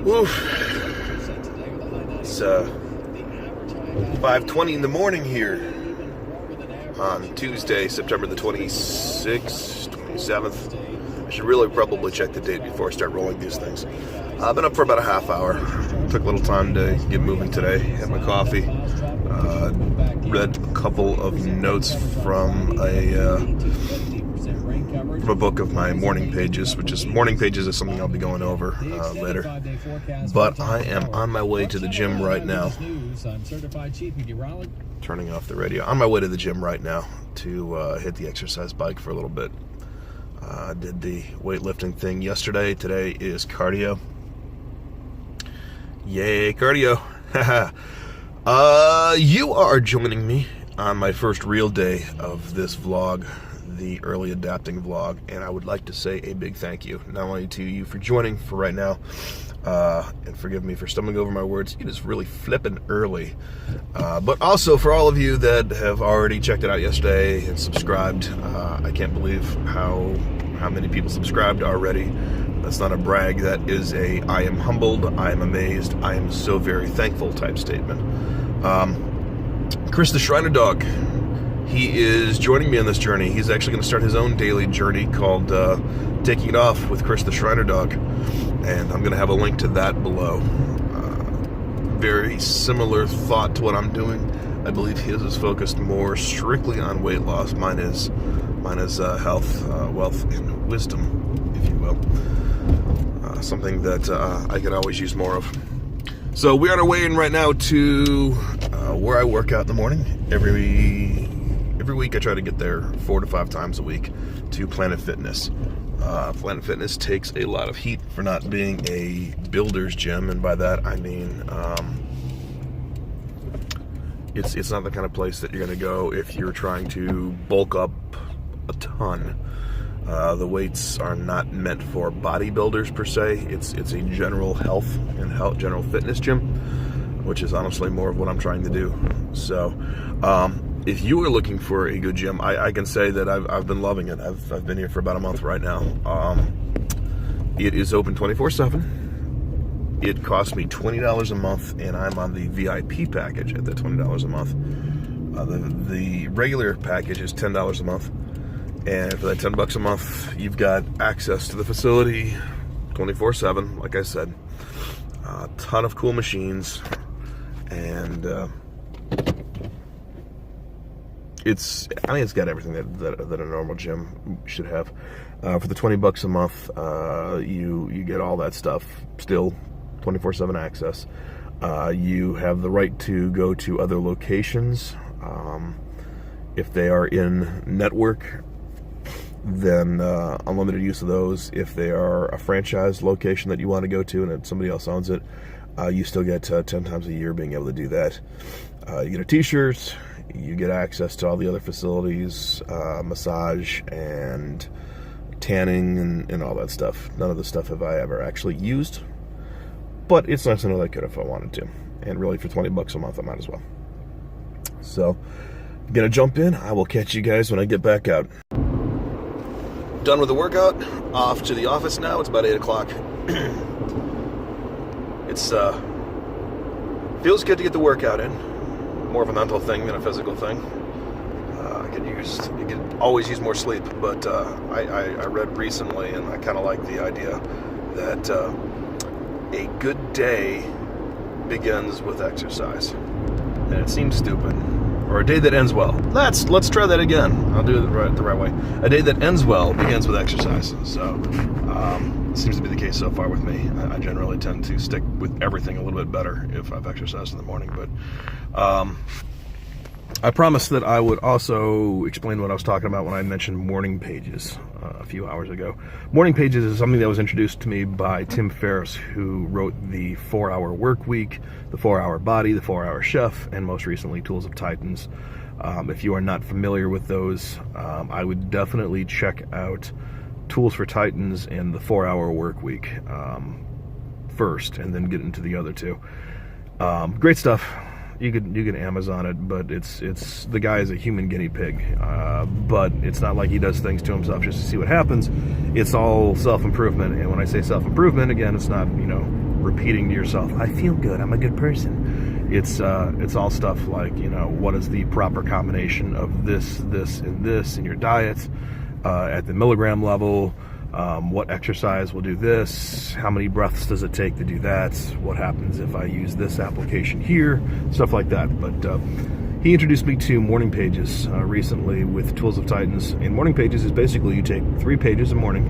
Woof. It's 5:20 in the morning here on Tuesday, September the 26th, 27th. I should really probably check the date before I start rolling these things. I've been up for about a half hour. Took a little time to get moving today. Had my coffee. Read a couple of notes from a book of my morning pages, morning pages is something I'll be going over later. But I am on my way to the gym right now. Turning off the radio. On my way to the gym right now to hit the exercise bike for a little bit. Did the weightlifting thing yesterday. Today is cardio. Yay, cardio. You are joining me on my first real day of this vlog, the early adapting vlog, and I would like to say a big thank you, not only to you for joining for right now, and forgive me for stumbling over my words, it is really flippin' early, but also for all of you that have already checked it out yesterday and subscribed. I can't believe how many people subscribed already. That's not a brag, that is a I am humbled, I am amazed, I am so very thankful type statement. Chris the Shriner Dog, he is joining me on this journey. He's actually going to start his own daily journey called Taking It Off with Chris the Shriner Dog, and I'm going to have a link to that below. Very similar thought to what I'm doing. I believe his is focused more strictly on weight loss. Mine is health, wealth, and wisdom, if you will. Something that I could always use more of. So we're on our way in right now to where I work out in the morning. Every week I try to get there 4 to 5 times a week to Planet Fitness. Planet Fitness takes a lot of heat for not being a builder's gym, and by that I mean it's not the kind of place that you're going to go if you're trying to bulk up a ton. The weights are not meant for bodybuilders per se. It's a general health and general fitness gym, which is honestly more of what I'm trying to do. So, if you are looking for a good gym, I can say that I've been loving it. I've been here for about a month right now. It is open 24/7. It costs me $20 a month, and I'm on the VIP package at that $20 a month. The regular package is $10 a month. And for that $10 a month, you've got access to the facility 24/7, like I said. A ton of cool machines, and it's got everything that a normal gym should have. For the $20 a month, you get all that stuff, still 24/7 access. You have the right to go to other locations if they are in network. Then unlimited use of those. If they are a franchise location that you want to go to and somebody else owns it, you still get 10 times a year being able to do that. You get a t-shirt, you get access to all the other facilities, massage and tanning and all that stuff. None of the stuff have I ever actually used, but it's nice to know that I could if I wanted to. And really for $20 a month, I might as well. So, I'm gonna jump in. I will catch you guys when I get back out. Done with the workout, off to the office now. It's about 8 o'clock. It's feels good to get the workout in. More of a mental thing than a physical thing. You could always use more sleep, but I read recently, and I kind of like the idea that a good day begins with exercise. And it seems stupid. Or a day that ends well. Let's try that again. I'll do it the right way. A day that ends well begins with exercise. So, it seems to be the case so far with me. I generally tend to stick with everything a little bit better if I've exercised in the morning. But I promised that I would also explain what I was talking about when I mentioned morning pages a few hours ago. Morning pages is something that was introduced to me by Tim Ferriss, who wrote the 4-Hour Work Week, the 4-Hour Body, the 4-Hour Chef, and most recently Tools of Titans. If you are not familiar with those, I would definitely check out Tools for Titans and the 4-Hour Work Week first, and then get into the other two. Great stuff. You could Amazon it, but it's the guy is a human guinea pig, but it's not like he does things to himself just to see what happens. It's all self-improvement, and when I say self-improvement, again, it's not repeating to yourself, I feel good, I'm a good person. It's all stuff like, what is the proper combination of this, and this in your diet at the milligram level, what exercise will do this, how many breaths does it take to do that, what happens if I use this application here, stuff like that. But he introduced me to Morning Pages recently with Tools of Titans. And Morning Pages is basically you take 3 pages a morning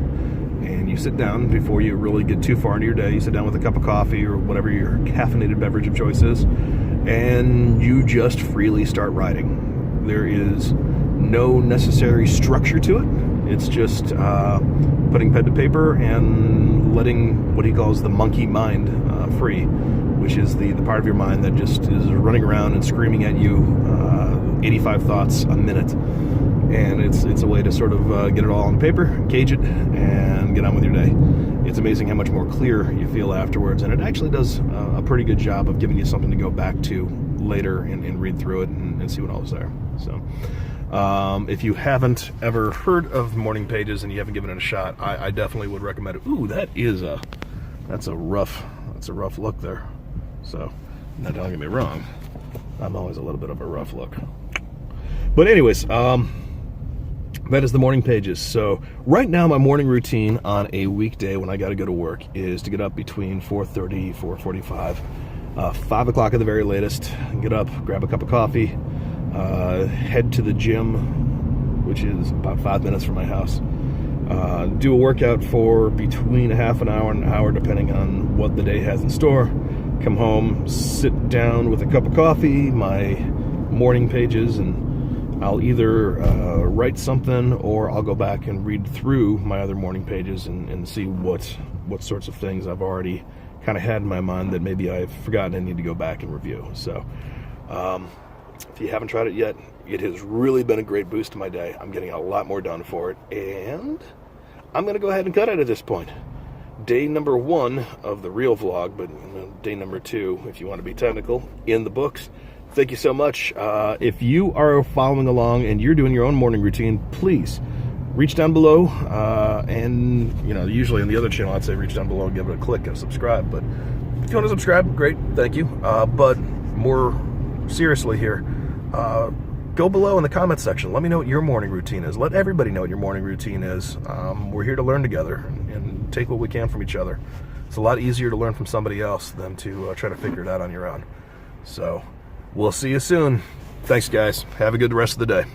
and you sit down before you really get too far into your day. You sit down with a cup of coffee or whatever your caffeinated beverage of choice is, and you just freely start writing. There is no necessary structure to it. It's just putting pen to paper and letting what he calls the monkey mind free, which is the part of your mind that just is running around and screaming at you 85 thoughts a minute. And it's a way to sort of get it all on paper, gauge it, and get on with your day. It's amazing how much more clear you feel afterwards, and it actually does a pretty good job of giving you something to go back to later and read through it and see what all is there. So if you haven't ever heard of Morning Pages and you haven't given it a shot, I definitely would recommend it. Ooh, that's a rough look there. So, now don't get me wrong, I'm always a little bit of a rough look. But anyways, that is the Morning Pages. So right now my morning routine on a weekday when I got to go to work is to get up between 4:30, 4:45, 5 o'clock at the very latest, get up, grab a cup of coffee, head to the gym, which is about 5 minutes from my house, do a workout for between a half an hour and an hour depending on what the day has in store, come home, sit down with a cup of coffee, my Morning Pages, and I'll either write something or I'll go back and read through my other Morning Pages and see what sorts of things I've already kind of had in my mind that maybe I've forgotten and need to go back and review. So if you haven't tried it yet, it has really been a great boost to my day. I'm getting a lot more done for it, and I'm going to go ahead and cut it at this point. Day number 1 of the real vlog, but day number 2, if you want to be technical, in the books. Thank you so much. If you are following along and you're doing your own morning routine, please reach down below. And, usually on the other channel, I'd say reach down below and give it a click and subscribe. But if you want to subscribe, great. Thank you. But more seriously here, go below in the comment section. Let me know what your morning routine is. Let everybody know what your morning routine is. We're here to learn together and take what we can from each other. It's a lot easier to learn from somebody else than to try to figure it out on your own. So we'll see you soon. Thanks, guys. Have a good rest of the day.